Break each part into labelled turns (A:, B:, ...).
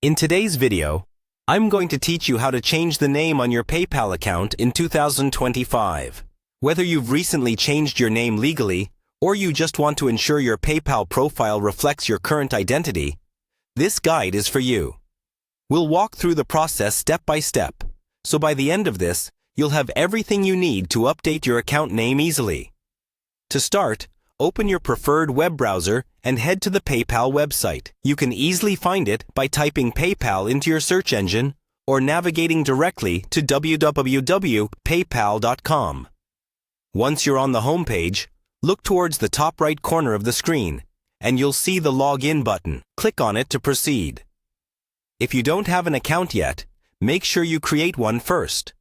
A: In today's video, I'm going to teach you how to change the name on your PayPal account in 2025. Whether you've recently changed your name legally or you just want to ensure your PayPal profile reflects your current identity, this guide is for you. We'll walk through the process step by step, so by the end of this, you'll have everything you need to update your account name easily. To start, open your preferred web browser and head to the PayPal website. You can easily find it by typing PayPal into your search engine or navigating directly to www.paypal.com. Once you're on the home page, look towards the top right corner of the screen and you'll see the Login button. Click on it to proceed. If you don't have an account yet, make sure you create one first.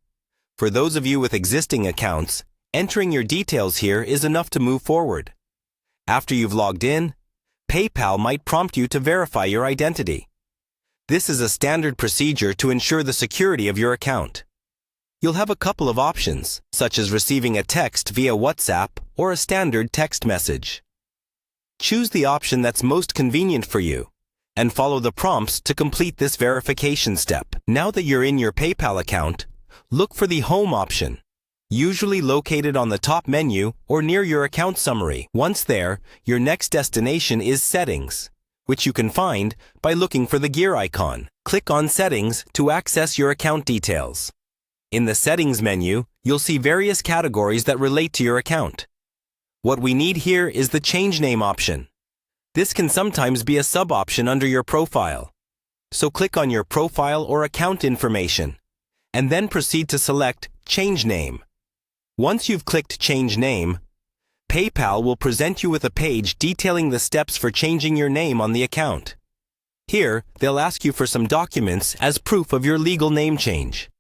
A: For those of you with existing accounts, entering your details here is enough to move forward. After you've logged in, PayPal might prompt you to verify your identity. This is a standard procedure to ensure the security of your account. You'll have a couple of options, such as receiving a text via WhatsApp or a standard text message. Choose the option that's most convenient for you and follow the prompts to complete this verification step. Now that you're in your PayPal account, look for the Home option, usually located on the top menu or near your account summary. Once there, your next destination is Settings, which you can find by looking for the gear icon. Click on Settings to access your account details. In the Settings menu, you'll see various categories that relate to your account. What we need here is the Change Name option. This can sometimes be a sub-option under your profile. So click on your profile or account information, and then proceed to select Change Name. Once you've clicked Change Name, PayPal will present you with a page detailing the steps for changing your name on the account. Here, they'll ask you for some documents as proof of your legal name change.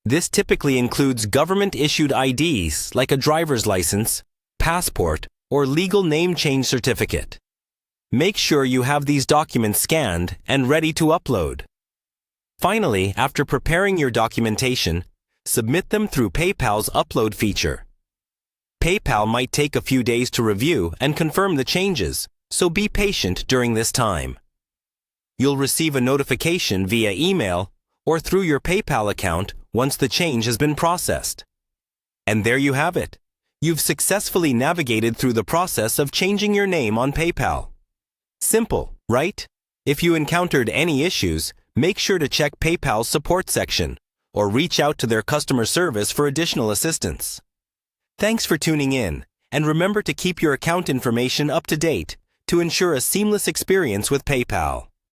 A: This typically includes government-issued IDs like a driver's license, passport, or legal name change certificate. Make sure you have these documents scanned and ready to upload. Finally, after preparing your documentation, submit them through PayPal's upload feature. PayPal might take a few days to review and confirm the changes, so be patient during this time. You'll receive a notification via email or through your PayPal account once the change has been processed. And there you have it. You've successfully navigated through the process of changing your name on PayPal. Simple, right? If you encountered any issues, make sure to check PayPal's support section or reach out to their customer service for additional assistance. Thanks for tuning in, and remember to keep your account information up to date to ensure a seamless experience with PayPal.